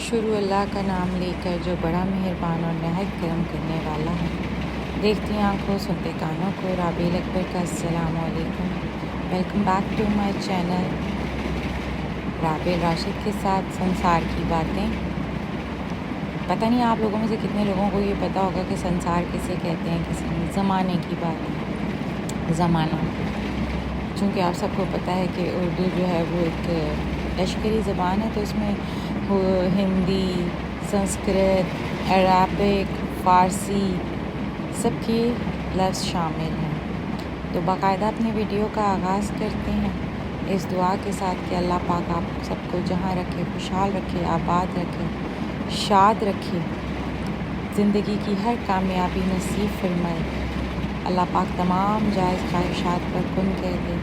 شروع اللہ کا نام لے کر جو بڑا مہربان اور نہایت کرم کرنے والا ہے۔ دیکھتی آنکھوں سنتے کانوں کو، رابعہ اکبر کا السلام علیکم۔ Welcome back to my channel Rabia Rashid کے ساتھ سنسار کی باتیں۔ پتہ نہیں آپ لوگوں میں سے کتنے لوگوں کو یہ پتہ ہوگا کہ سنسار کسے کہتے ہیں، کسی زمانے کی بات ہے، زمانہ۔ چونکہ آپ سب کو پتہ ہے کہ اردو جو ہے وہ ایک لشکری زبان ہے، تو اس میں ہندی، سنسکرت، عربک، فارسی سب کے لفظ شامل ہیں۔ تو باقاعدہ اپنی ویڈیو کا آغاز کرتے ہیں اس دعا کے ساتھ کہ اللہ پاک آپ سب کو جہاں رکھے، خوشحال رکھے، آباد رکھے، شاد رکھے، زندگی کی ہر کامیابی نصیب فرمائے۔ اللہ پاک تمام جائز خواہشات پر کن کہہ دے۔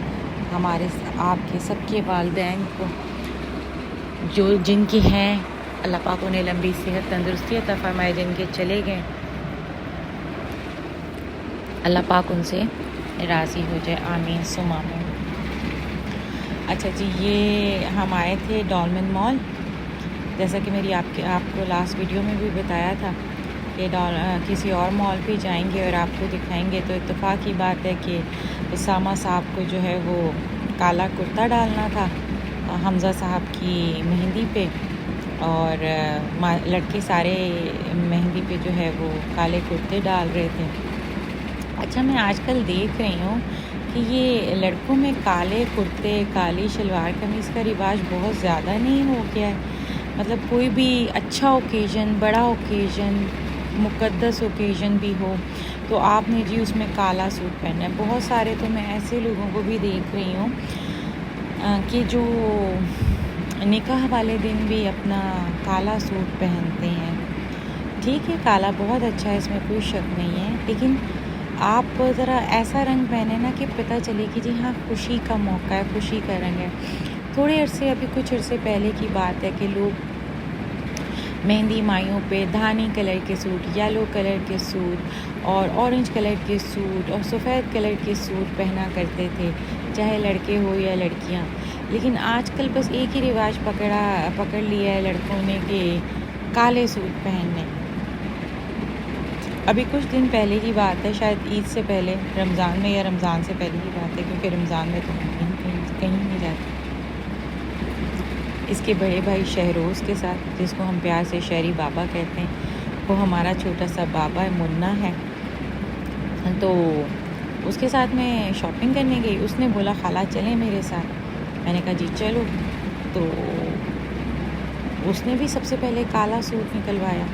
ہمارے آپ کے سب کے والدین کو جو جن کے ہیں، اللہ پاک انہیں لمبی صحت تندرستی عطا فرمائے، جن کے چلے گئے اللہ پاک ان سے راضی ہو جائے، آمین ثم آمین۔ اچھا جی، یہ ہم آئے تھے ڈولمن مال، جیسا کہ میری آپ کو لاسٹ ویڈیو میں بھی بتایا تھا کہ کسی اور مال پہ جائیں گے اور آپ کو دکھائیں گے۔ تو اتفاق کی بات ہے کہ اسامہ صاحب کو جو ہے وہ کالا کرتا ڈالنا تھا حمزہ صاحب کی مہندی پہ، اور لڑکے سارے مہندی پہ جو ہے وہ کالے کرتے ڈال رہے تھے۔ اچھا، میں آج کل دیکھ رہی ہوں کہ یہ لڑکوں میں کالے کرتے، کالی شلوار قمیض کا رواج بہت زیادہ نہیں ہو گیا ہے؟ مطلب کوئی بھی اچھا اوکیزن، بڑا اوکیزن، مقدس اوکیزن بھی ہو تو آپ نے جی اس میں کالا سوٹ پہننا ہے۔ بہت سارے تو میں ایسے لوگوں کو بھی دیکھ رہی ہوں کہ جو نکاح والے دن بھی اپنا کالا سوٹ پہنتے ہیں۔ ٹھیک ہے، کالا بہت اچھا ہے، اس میں کوئی شک نہیں ہے، لیکن آپ ذرا ایسا رنگ پہنے نا کہ پتہ چلے کہ جی ہاں خوشی کا موقع ہے، خوشی کا رنگ ہے۔ تھوڑے عرصے، ابھی کچھ عرصے پہلے کی بات ہے کہ لوگ مہندی مائیوں پہ دھانی کلر کے سوٹ، یلو کلر کے سوٹ اور اورنج کلر کے سوٹ اور سفید کلر کے سوٹ پہنا کرتے تھے، چاہے لڑکے ہو یا لڑکیاں۔ لیکن آج کل بس ایک ہی رواج پکڑ لیا ہے لڑکوں نے کہ کالے سوٹ پہننے۔ ابھی کچھ دن پہلے کی بات ہے، شاید عید سے پہلے، رمضان میں یا رمضان سے پہلے کی بات ہے، کیونکہ رمضان میں تو کہیں نہیں جاتے۔ اس کے بڑے بھائی شہروز کے ساتھ، جس کو ہم پیار سے شہری بابا کہتے ہیں، وہ ہمارا چھوٹا سا بابا ہے، منا ہے، تو اس کے ساتھ میں شاپنگ کرنے گئی۔ اس نے بولا خالہ چلیں میرے ساتھ، میں نے کہا جی چلو۔ تو اس نے بھی سب سے پہلے کالا سوٹ نکلوایا۔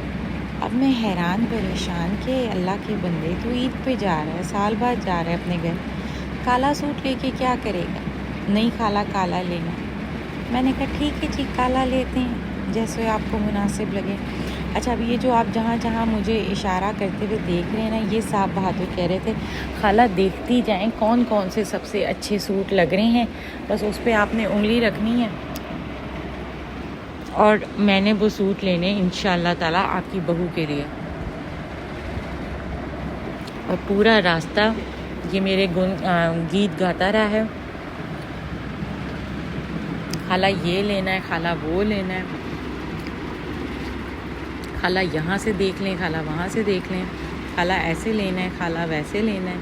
اب میں حیران پریشان کہ اللہ کے بندے تو عید پہ جا رہا ہے، سال بعد جا رہا ہے اپنے گھر، کالا سوٹ لے کے کیا کرے گا؟ نہیں خالہ کالا لینا۔ میں نے کہا ٹھیک ہے جی کالا لیتے ہیں، جیسے آپ کو مناسب لگے۔ اچھا، اب یہ جو آپ جہاں جہاں مجھے اشارہ کرتے ہوئے دیکھ رہے ہیں نا، یہ صاحب بہادر کہہ رہے تھے خالہ دیکھتی جائیں کون کون سے سب سے اچھے سوٹ لگ رہے ہیں، بس اس پہ آپ نے انگلی رکھنی ہے اور میں نے وہ سوٹ لینے انشاءاللہ تعالیٰ آپ کی بہو کے لیے۔ اور پورا راستہ یہ میرے گیت گاتا رہا ہے، خالہ یہ لینا ہے، خالہ وہ لینا ہے، خالہ یہاں سے دیکھ لیں، خالہ وہاں سے دیکھ لیں، خالہ ایسے لینا ہے، خالہ ویسے لینا ہے۔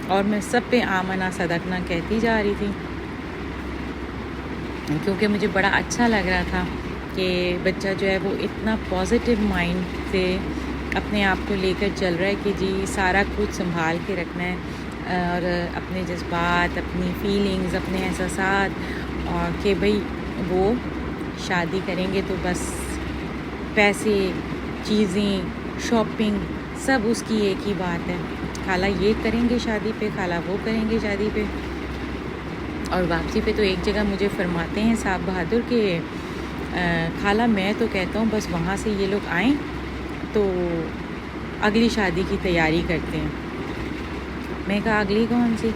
اور میں سب پہ آمنا صدقنا کہتی جا رہی تھی، کیونکہ مجھے بڑا اچھا لگ رہا تھا کہ بچہ جو ہے وہ اتنا پازیٹیو مائنڈ سے اپنے آپ کو لے کر چل رہا ہے کہ جی سارا کچھ سنبھال کے رکھنا ہے، اور اپنے جذبات، اپنی فیلنگز، اپنے احساسات، اور کہ بھئی وہ شادی کریں گے تو بس پیسے، چیزیں، شاپنگ سب اس کی ایک ہی بات ہے، خالہ یہ کریں گے شادی پہ، خالہ وہ کریں گے شادی پہ۔ اور واپسی پہ تو ایک جگہ مجھے فرماتے ہیں صاحب بہادر کہ خالہ میں تو کہتا ہوں بس وہاں سے یہ لوگ آئیں تو اگلی شادی کی تیاری کرتے ہیں۔ میں کہا اگلی کون سی؟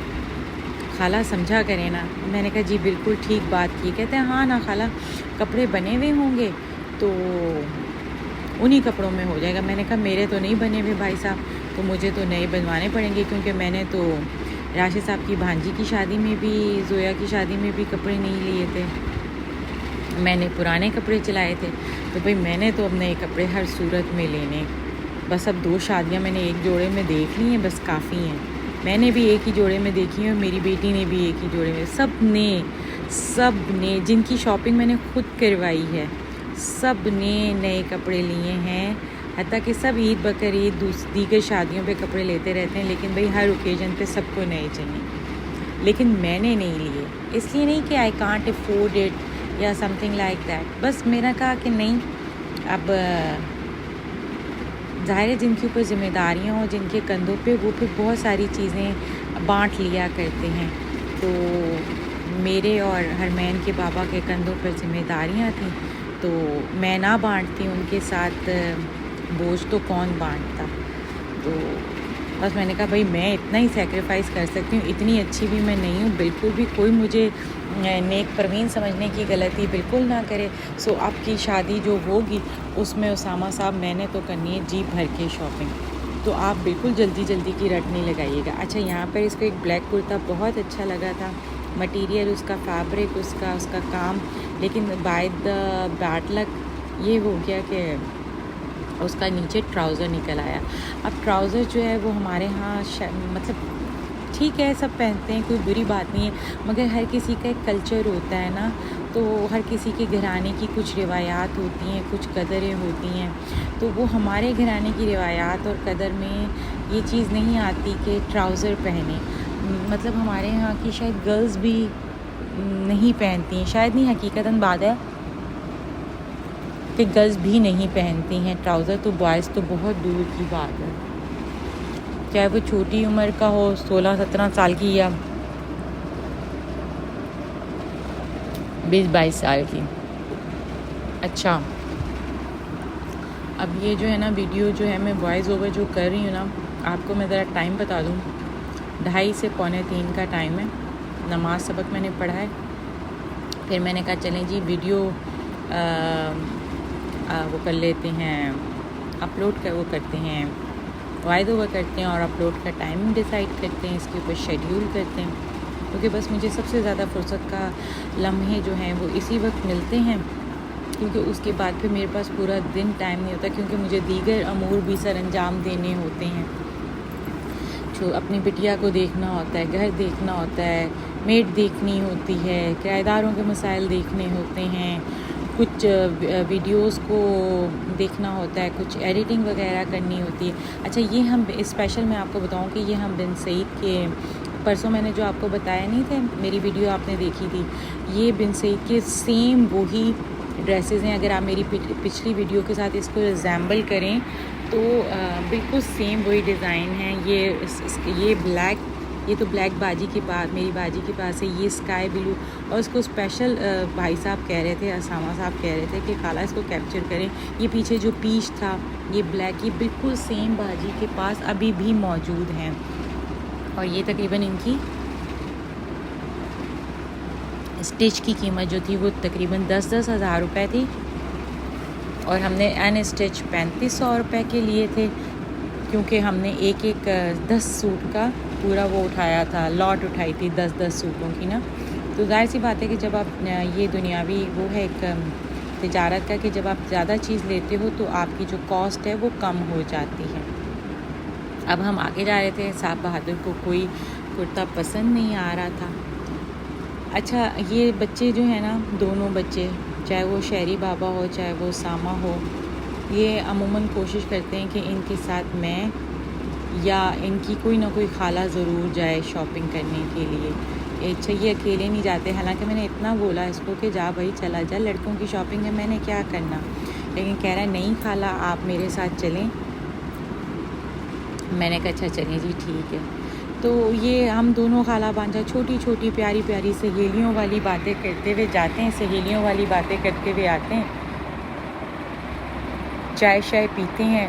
خالہ سمجھا کریں نا۔ میں نے کہا جی بالکل ٹھیک بات کی۔ کہتے ہیں ہاں نا خالہ، کپڑے بنے ہوئے ہوں گے تو انہی کپڑوں میں ہو جائے گا۔ میں نے کہا میرے تو نہیں بنے ہوئے بھائی صاحب، تو مجھے تو نئے بنوانے پڑیں گے، کیونکہ میں نے تو راشد صاحب کی بھانجی کی شادی میں بھی، زویا کی شادی میں بھی کپڑے نہیں لیے تھے۔ میں نے پرانے کپڑے چلائے تھے، تو بھئی میں نے تو اب نئے کپڑے ہر صورت میں لینے. بس اب 2 شادیاں میں نے ایک جوڑے میں دیکھ لی ہیں، بس کافی ہیں. میں نے بھی ایک ہی جوڑے میں دیکھی ہیں اور میری بیٹی نے بھی ایک ہی جوڑے میں. سب نے جن کی شاپنگ میں نے خود کروائی ہے، سب نے نئے کپڑے لیے ہیں. حتیٰ کہ سب عید بقرعید دیگر شادیوں پہ کپڑے لیتے رہتے ہیں، لیکن بھئی ہر اوکیزن پہ سب کو نئے چاہیے. لیکن میں نے نہیں لیے، اس لیے نہیں کہ آئی کانٹ افورڈ اٹ یا سم تھنگ لائک دیٹ. بس میرا کہا کہ نہیں، اب ظاہر ہے جن کے اوپر ذمہ داریاں ہوں، جن کے کندھوں پہ، وہ پھر بہت ساری چیزیں بانٹ لیا کرتے ہیں. تو میرے اور حرمین کے بابا کے کندھوں پر ذمہ داریاں تھیں، تو میں نہ بانٹتی ان کے ساتھ بوجھ تو کون بانٹتا. تو بس میں نے کہا بھائی میں اتنا ہی سیکریفائز کر سکتی ہوں، اتنی اچھی بھی میں نہیں ہوں بالکل بھی. کوئی مجھے نیک پروین سمجھنے کی غلطی بالکل نہ کرے. سو آپ کی شادی جو ہوگی اس میں اسامہ صاحب میں نے تو کرنی ہے جی بھر کے شاپنگ. تو آپ بالکل جلدی کی رٹ نہیں لگائیے گا. اچھا یہاں پر اس کو ایک بلیک کرتا بہت اچھا لگا تھا، مٹیریل اس کا، فیبرک اس کا کام. لیکن بائی دا بیڈ لک یہ ہو گیا کہ اس کا نیچے ٹراؤزر نکل آیا. اب ٹراؤزر جو ہے وہ ہمارے ہاں مطلب ٹھیک ہے سب پہنتے ہیں، کوئی بری بات نہیں ہے، مگر ہر کسی کا ایک کلچر ہوتا ہے نا. تو ہر کسی کے گھرانے کی کچھ روایات ہوتی ہیں، کچھ قدریں ہوتی ہیں. تو وہ ہمارے گھرانے کی روایات اور قدر میں یہ چیز نہیں آتی کہ ٹراؤزر پہنیں. مطلب ہمارے یہاں کی شاید گرلز بھی نہیں پہنتی ہیں، شاید نہیں، حقیقتاً بات ہے کہ گرلز بھی نہیں پہنتی ہیں ٹراؤزر. تو بوائز تو بہت دور کی بات ہے، چاہے وہ چھوٹی عمر کا ہو، 16-17 سال کی یا 20-22 سال کی. اچھا اب یہ جو ہے نا ویڈیو جو ہے میں وائس اوور جو کر رہی ہوں نا، آپ کو میں ذرا ٹائم بتا دوں. 2:30 سے 2:45 کا ٹائم ہے. نماز سبق میں نے پڑھا ہے، پھر میں نے کہا چلیں جی ویڈیو وہ کر لیتے ہیں، اپلوڈ وہ کرتے ہیں، وائس اوور کرتے ہیں اور اپلوڈ کا ٹائم ڈیسائیڈ کرتے ہیں، اس کے اوپر شیڈیول کرتے ہیں. کیونکہ بس مجھے سب سے زیادہ فرصت کا لمحے جو ہیں وہ اسی وقت ملتے ہیں، کیونکہ اس کے بعد پھر میرے پاس پورا دن ٹائم نہیں ہوتا، کیونکہ مجھے دیگر امور بھی سر انجام دینے ہوتے ہیں. اپنی بٹیا کو دیکھنا ہوتا ہے، گھر دیکھنا ہوتا ہے، میڈ دیکھنی ہوتی ہے، کرایہ داروں کے مسائل دیکھنے ہوتے ہیں، کچھ ویڈیوز کو دیکھنا ہوتا ہے، کچھ ایڈیٹنگ وغیرہ کرنی ہوتی ہے. اچھا یہ ہم اسپیشل میں آپ کو بتاؤں کہ یہ ہم بن سعید کے پرسوں میں نے جو آپ کو بتایا نہیں تھے، میری ویڈیو آپ نے دیکھی تھی، یہ بن سعید کے سیم وہی ڈریسز ہیں. اگر آپ میری پچھلی ویڈیو کے ساتھ اس کو ریزیمبل کریں تو بالکل سیم وہی ڈیزائن ہیں. یہ بلیک، یہ تو بلیک باجی کے پاس، میری باجی کے پاس ہے. یہ اسکائی بلو، اور اس کو اسپیشل بھائی صاحب کہہ رہے تھے، اسامہ صاحب کہہ رہے تھے کہ خالہ اس کو کیپچر کریں. یہ پیچھے جو پیچ تھا یہ بلیک، یہ بالکل سیم باجی کے پاس ابھی بھی موجود ہیں. اور یہ تقریباً ان کی اسٹچ کی قیمت جو تھی وہ تقریباً 10-10 ہزار روپے تھی، اور ہم نے ان اسٹچ 3500 روپے کے لیے تھے، کیونکہ ہم نے ایک 10 سوٹ کا پورا وہ اٹھایا تھا، لاٹ اٹھائی تھی 10 سوٹوں کی نا. تو ظاہر سی بات ہے کہ جب آپ یہ دنیاوی وہ ہے ایک تجارت کا، کہ جب آپ زیادہ چیز لیتے ہو تو آپ کی جو کاسٹ ہے وہ کم ہو جاتی ہے. اب ہم آگے جا رہے تھے، صاحب بہادر کو کوئی کرتا پسند نہیں آ رہا تھا. اچھا یہ بچے جو ہیں نا، دونوں بچے، چاہے وہ شہری بابا ہو چاہے وہ اسامہ ہو، یہ عموماً کوشش کرتے ہیں کہ ان کے ساتھ میں یا ان کی کوئی نہ کوئی خالہ ضرور جائے شاپنگ کرنے کے لیے. اچھا یہ اکیلے نہیں جاتے، حالانکہ میں نے اتنا بولا اس کو کہ جا بھائی چلا جا، لڑکوں کی شاپنگ ہے، میں نے کیا کرنا، لیکن کہہ رہا ہے نہیں خالہ آپ میرے ساتھ چلیں. میں نے کہا اچھا چلیں جی ٹھیک ہے. تو یہ ہم دونوں خالہ بانجا چھوٹی چھوٹی پیاری پیاری سہیلیوں والی باتیں کرتے ہوئے جاتے ہیں، سہیلیوں والی باتیں کرتے ہوئے آتے ہیں، چائے شائے پیتے ہیں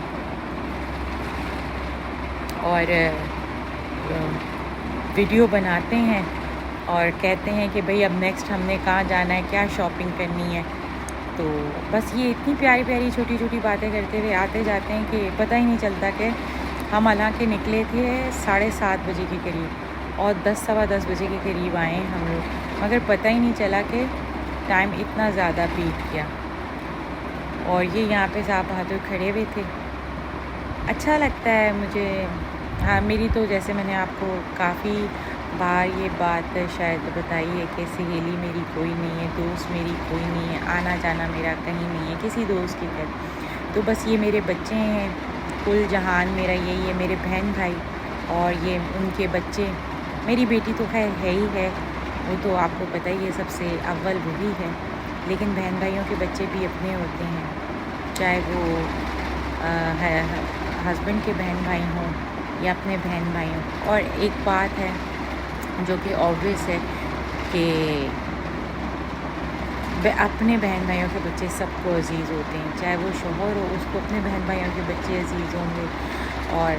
اور ویڈیو بناتے ہیں اور کہتے ہیں کہ بھئی اب نیکسٹ ہم نے کہاں جانا ہے، کیا شاپنگ کرنی ہے. تو بس یہ اتنی پیاری پیاری چھوٹی چھوٹی باتیں کرتے ہوئے آتے جاتے ہیں کہ پتہ ہی نہیں چلتا کہ ہم حالانکہ نکلے تھے 7:30 بجے کے قریب اور 10 سوا 10 بجے کے قریب آئے ہم لوگ، مگر پتہ ہی نہیں چلا کہ ٹائم اتنا زیادہ بیت گیا. اور یہ یہاں پہ صاحب بہادر کھڑے ہوئے تھے. اچھا لگتا ہے مجھے. ہاں میری تو جیسے میں نے آپ کو کافی بار یہ بات شاید بتائی ہے کہ سہیلی میری کوئی نہیں ہے, دوست میری کوئی نہیں ہے, آنا جانا میرا کہیں نہیں ہے کسی دوست کے گھر. تو بس یہ میرے بچے ہیں, کل جہان میرا یہی ہے, میرے بہن بھائی اور یہ ان کے بچے. میری بیٹی تو خیر ہے ہی ہے, وہ تو آپ کو پتہ ہی ہے سب سے اول وہی ہے, لیکن بہن بھائیوں کے بچے بھی اپنے ہوتے ہیں, چاہے وہ ہسبینڈ کے بہن بھائی ہوں یا اپنے بہن بھائی ہوں. اور ایک بات ہے جو کہ آبویس ہے کہ اپنے بہن بھائیوں کے بچے سب کو عزیز ہوتے ہیں, چاہے وہ شوہر ہو اس کو اپنے بہن بھائیوں کے بچے عزیز ہوں گے اور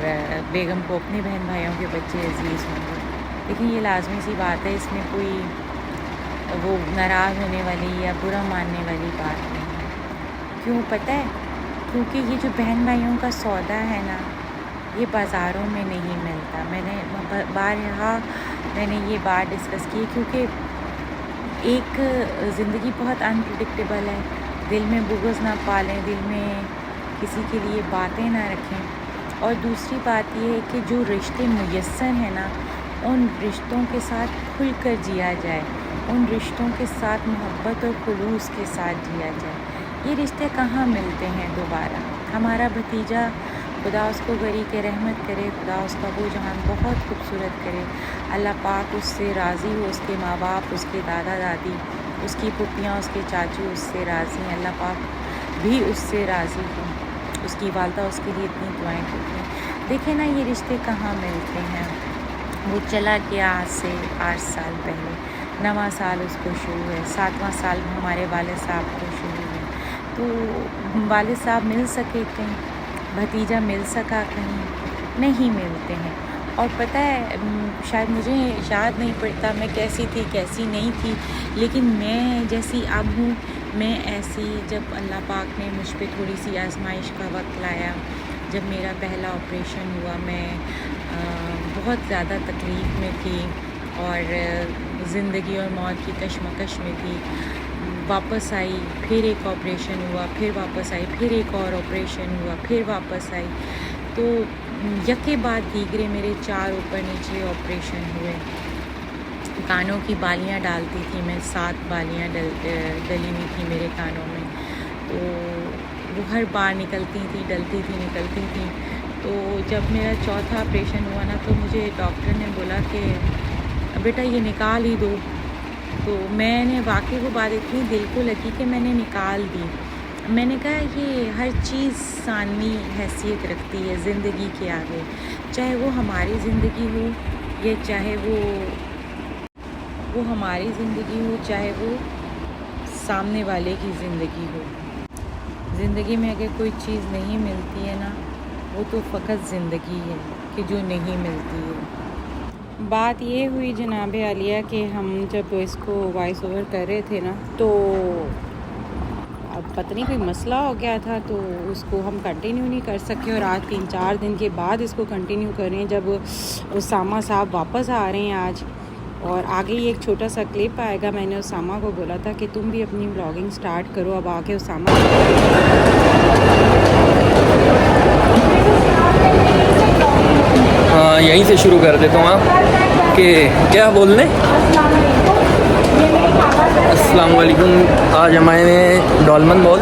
بیگم کو اپنے بہن بھائیوں کے بچے عزیز ہوں گے. لیکن یہ لازمی سی بات ہے, اس میں کوئی وہ ناراض ہونے والی یا برا ماننے والی بات نہیں ہے. کیوں پتہ ہے؟ کیونکہ یہ جو بہن بھائیوں کا سودا ہے نا, یہ بازاروں میں نہیں ملتا. میں نے بارہا میں نے یہ بات ڈسکس کی, کیونکہ ایک زندگی بہت انپریڈکٹیبل ہے. دل میں بغض نہ پالیں, دل میں کسی کے لیے باتیں نہ رکھیں. اور دوسری بات یہ ہے کہ جو رشتے میسر ہیں نا, ان رشتوں کے ساتھ کھل کر جیا جائے, ان رشتوں کے ساتھ محبت اور خلوص کے ساتھ جیا جائے. یہ رشتے کہاں ملتے ہیں دوبارہ. ہمارا بھتیجا خدا اس کو غری کے رحمت کرے, خدا اس کا وہ جہان بہت خوبصورت کرے, اللہ پاک اس سے راضی ہو, اس کے ماں باپ, اس کے دادا دادی, اس کی پھپھیاں, اس کے چاچو اس سے راضی ہیں, اللہ پاک بھی اس سے راضی ہوں. اس کی والدہ اس کے لیے اتنی دعائیں کرتی ہیں. دیکھیں نا یہ رشتے کہاں ملتے ہیں. وہ چلا گیا آج سے 8 سال پہلے, 9واں سال اس کو شروع ہے, 7واں سال ہمارے والد صاحب کو شروع ہے. تو والد صاحب مل سکے کہیں, بھتیجا مل سکا کہیں, نہیں ملتے ہیں. اور پتہ ہے شاید مجھے یاد نہیں پڑتا میں کیسی تھی کیسی نہیں تھی, لیکن میں جیسی اب ہوں میں ایسی جب اللہ پاک نے مجھ پہ تھوڑی سی آزمائش کا وقت لایا, جب میرا پہلا آپریشن ہوا, میں بہت زیادہ تکلیف میں تھی اور زندگی اور موت کی کشمکش میں تھی. واپس آئی, پھر ایک آپریشن ہوا, پھر واپس آئی, پھر ایک اور آپریشن ہوا, پھر واپس آئی. تو یکے بعد دیگرے میرے 4 اوپر نیچے آپریشن ہوئے. کانوں کی بالیاں ڈالتی تھی میں, 7 بالیاں ڈلی ہوئی تھی میرے کانوں میں. تو وہ ہر بار نکلتی تھی, ڈلتی تھی, نکلتی تھی. تو جب میرا 4تھا آپریشن ہوا نا, تو مجھے ڈاکٹر نے بولا کہ بیٹا یہ نکال ہی دو. تو میں نے واقعی وہ بات اتنی دل کو لگی کہ میں نے نکال دی. میں نے کہا یہ ہر چیز ثانوی حیثیت رکھتی ہے زندگی کے آگے, چاہے وہ ہماری زندگی ہو یا چاہے وہ ہماری زندگی ہو, چاہے وہ سامنے والے کی زندگی ہو. زندگی میں اگر کوئی چیز نہیں ملتی ہے نا, وہ تو فقط زندگی ہے کہ جو نہیں ملتی ہے. بات یہ ہوئی جناب عالیہ کہ ہم جب اس کو وائس اوور کر رہے تھے نا, تو اب پتہ نہیں کوئی مسئلہ ہو گیا تھا, تو اس کو ہم کنٹینیو نہیں کر سکے. اور آج 3-4 دن کے بعد اس کو کنٹینیو کر رہے ہیں, جب اسامہ صاحب واپس آ رہے ہیں آج. اور آگے یہ ایک چھوٹا سا کلپ آئے گا. میں نے اسامہ کو بولا تھا کہ تم بھی اپنی بلاگنگ سٹارٹ کرو. اب آگے اسامہ ہاں یہیں سے شروع کر دیتا ہوں. آپ کہ کیا بولنے. السلام علیکم. آج ہم آئے ہیں ڈولمن مال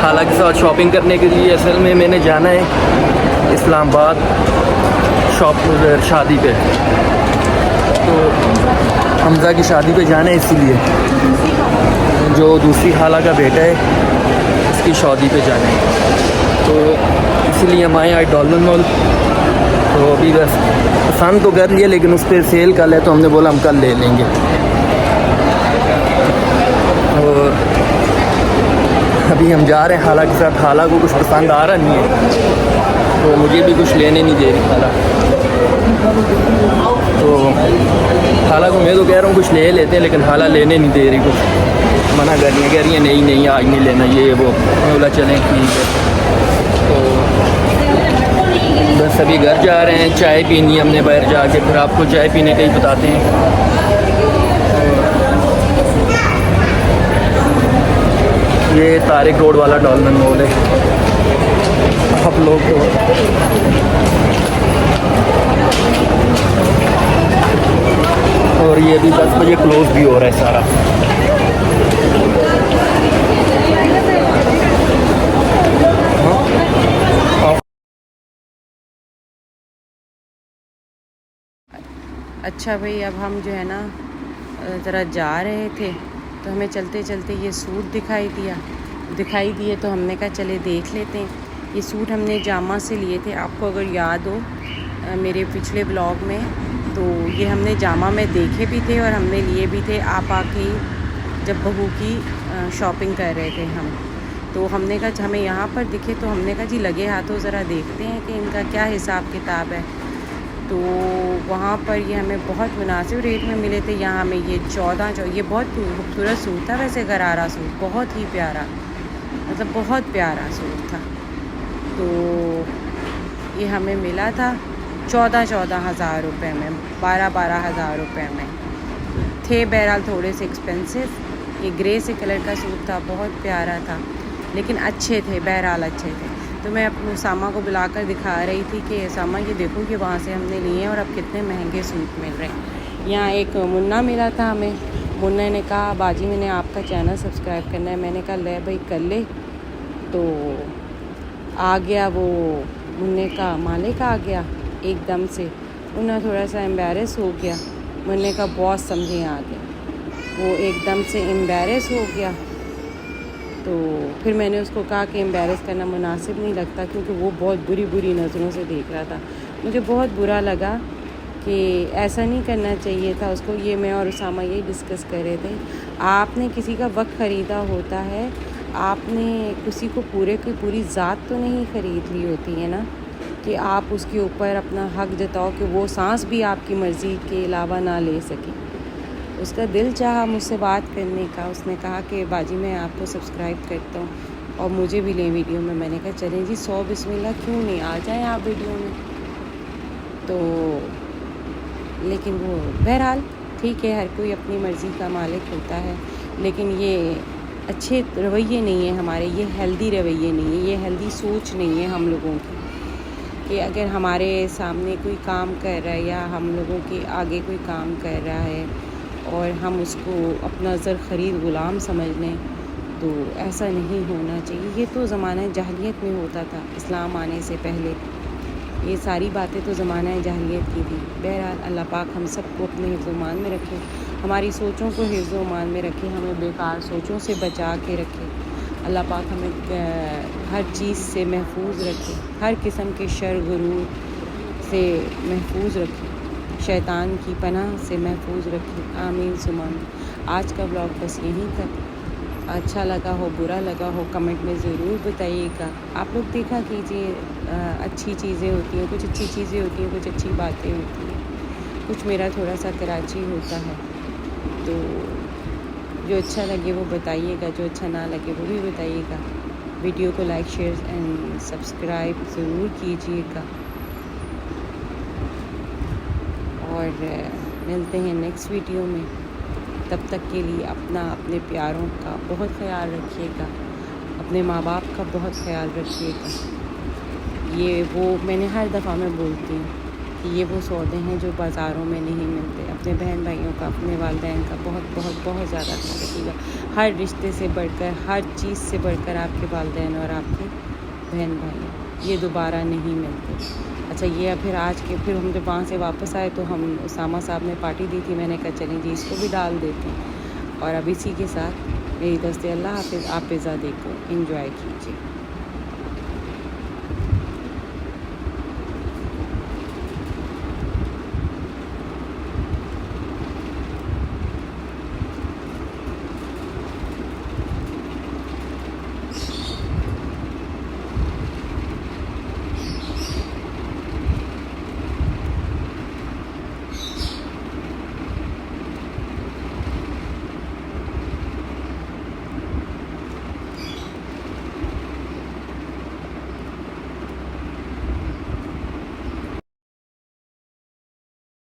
خالہ کے ساتھ شاپنگ کرنے کے لیے. اصل میں نے جانا ہے اسلام آباد شادی پہ, تو حمزہ کی شادی پہ جانا ہے, اسی لیے جو دوسری خالہ کا بیٹا ہے اس کی شادی پہ جانا ہے, تو اسی لیے ہم آئے ڈولمن مال. تو ابھی بس پسند تو کر لیا, لیکن اس پہ سیل کل ہے, تو ہم نے بولا ہم کل لے لیں گے. اور ابھی ہم جا رہے ہیں خالہ کے ساتھ. خالہ کو کچھ پسند آ رہا نہیں ہے, تو مجھے بھی کچھ لینے نہیں دے رہی خالہ. تو خالہ کو میں تو کہہ رہا ہوں کچھ لے لیتے ہیں, لیکن خالہ لینے نہیں دے رہی, کچھ منع کر رہی ہیں, کہہ رہی ہیں نہیں آج نہیں لینا یہ وہ. میں بولا چلیں ٹھیک ہے. تو بس ابھی گھر جا رہے ہیں, چائے پینی ہم نے باہر جا کے, پھر آپ کو چائے پینے کا ہی بتاتے ہیں. یہ طارق روڈ والا ڈولمن مال ہے. آپ لوگ اور یہ بھی 10 بجے کلوز بھی ہو رہا ہے سارا. اچھا بھائی، اب ہم جو ہے نا ذرا جا رہے تھے تو ہمیں چلتے چلتے یہ سوٹ دکھائی دیے تو ہم نے کہا چلے دیکھ لیتے ہیں. یہ سوٹ ہم نے جامع سے لیے تھے. آپ کو اگر یاد ہو میرے پچھلے بلاگ میں، تو یہ ہم نے جامع میں دیکھے بھی تھے اور ہم نے لیے بھی تھے. آپ کی جب بہو کی شاپنگ کر رہے تھے ہم، تو ہم نے کہا ہمیں یہاں پر دکھے تو ہم نے کہا جی لگے ہاتھوں ذرا دیکھتے ہیں کہ ان کا کیا حساب کتاب ہے. تو وہاں پر یہ ہمیں بہت مناسب ریٹ میں ملے تھے. یہاں ہمیں یہ 14 یہ بہت خوبصورت سوٹ تھا ویسے، غرارہ سوٹ، بہت ہی پیارا، مطلب بہت پیارا سوٹ تھا. تو یہ ہمیں ملا تھا 14,000 روپے میں، 12,000 روپے میں تھے. بہرحال تھوڑے سے ایکسپینسو. یہ گرے سے کلر کا سوٹ تھا، بہت پیارا تھا، لیکن اچھے تھے، بہرحال اچھے تھے. تو میں اپنے اسامہ کو بلا کر دکھا رہی تھی کہ اسامہ یہ دیکھو کہ وہاں سے ہم نے لیے ہیں اور اب کتنے مہنگے سوٹ مل رہے ہیں. یہاں ایک منا ملا تھا ہمیں. منا نے کہا باجی میں نے آپ کا چینل سبسکرائب کرنا ہے. میں نے کہا لے بھائی کر لے. تو آ گیا وہ منع کا مالک آ گیا ایک دم سے. انہیں تھوڑا سا امبیرس ہو گیا. منع کا باس سمجھیں آ گیا، وہ ایک دم سے امبیرس ہو گیا. تو پھر میں نے اس کو کہا کہ امبیرس کرنا مناسب نہیں لگتا، کیونکہ وہ بہت بری نظروں سے دیکھ رہا تھا. مجھے بہت برا لگا کہ ایسا نہیں کرنا چاہیے تھا اس کو. یہ میں اور اسامہ یہی ڈسکس کر رہے تھے. آپ نے کسی کا وقت خریدا ہوتا ہے، آپ نے کسی کو پورے کی پوری ذات تو نہیں خرید لی ہوتی ہے نا، کہ آپ اس کے اوپر اپنا حق جتاؤ کہ وہ سانس بھی آپ کی مرضی کے علاوہ نہ لے سکیں. اس کا دل چاہا مجھ سے بات کرنے کا. اس نے کہا کہ باجی میں آپ کو سبسکرائب کرتا ہوں اور مجھے بھی لیں ویڈیو میں. میں نے کہا چلیں جی 100 بسم اللہ، کیوں نہیں، آ جائیں آپ ویڈیو میں. تو لیکن وہ بہرحال ٹھیک ہے، ہر کوئی اپنی مرضی کا مالک ہوتا ہے. لیکن یہ اچھے رویے نہیں ہیں ہمارے، یہ ہیلدی رویے نہیں ہیں، یہ ہیلدی سوچ نہیں ہے ہم لوگوں کی، کہ اگر ہمارے سامنے کوئی کام کر رہا ہے یا ہم لوگوں کے آگے کوئی کام کر رہا ہے اور ہم اس کو اپنا زر خرید غلام سمجھ لیں، تو ایسا نہیں ہونا چاہیے. یہ تو زمانہ جاہلیت میں ہوتا تھا، اسلام آنے سے پہلے یہ ساری باتیں تو زمانہ جاہلیت کی تھی. بہرحال اللہ پاک ہم سب کو اپنے حفظ و امان میں رکھے، ہماری سوچوں کو حفظ و امان میں رکھے، ہمیں بیکار سوچوں سے بچا کے رکھے. اللہ پاک ہمیں ہر چیز سے محفوظ رکھے، ہر قسم کے شر غرور سے محفوظ رکھے، شیطان کی پناہ سے محفوظ رکھے. آمین ثم آمین. آج کا بلاگ بس یہیں تک. اچھا لگا ہو، برا لگا ہو، کمنٹ میں ضرور بتائیے گا. آپ لوگ دیکھا کیجیے، اچھی چیزیں ہوتی ہیں، کچھ اچھی چیزیں ہوتی ہیں، کچھ اچھی باتیں ہوتی ہیں. کچھ میرا تھوڑا سا کراچی ہوتا ہے، تو جو اچھا لگے وہ بتائیے گا، جو اچھا نہ لگے وہ بھی بتائیے گا. ویڈیو کو لائک، شیئر اینڈ سبسکرائب ضرور کیجیے گا. اور ملتے ہیں نیکسٹ ویڈیو میں. تب تک کے لیے اپنے پیاروں کا بہت خیال رکھیے گا، اپنے ماں باپ کا بہت خیال رکھیے گا. یہ وہ میں نے ہر دفعہ میں بولتی ہوں کہ یہ وہ سودے ہیں جو بازاروں میں نہیں ملتے. اپنے بہن بھائیوں کا، اپنے والدین کا بہت بہت بہت زیادہ خیال رکھیے گا. ہر رشتے سے بڑھ کر، ہر چیز سے بڑھ کر آپ کے والدین اور آپ کے بہن بھائی یہ دوبارہ نہیں ملتے. اچھا یہ پھر آج کے پھر ہم جب وہاں سے واپس آئے تو ہم اسامہ صاحب نے پارٹی دی تھی. میں نے کہا چلیں جی اس کو بھی ڈال دیتے ہیں. اور اب اسی کے ساتھ میری دست اللہ حافظ. آپ زیادہ کو انجوائے کیجیے.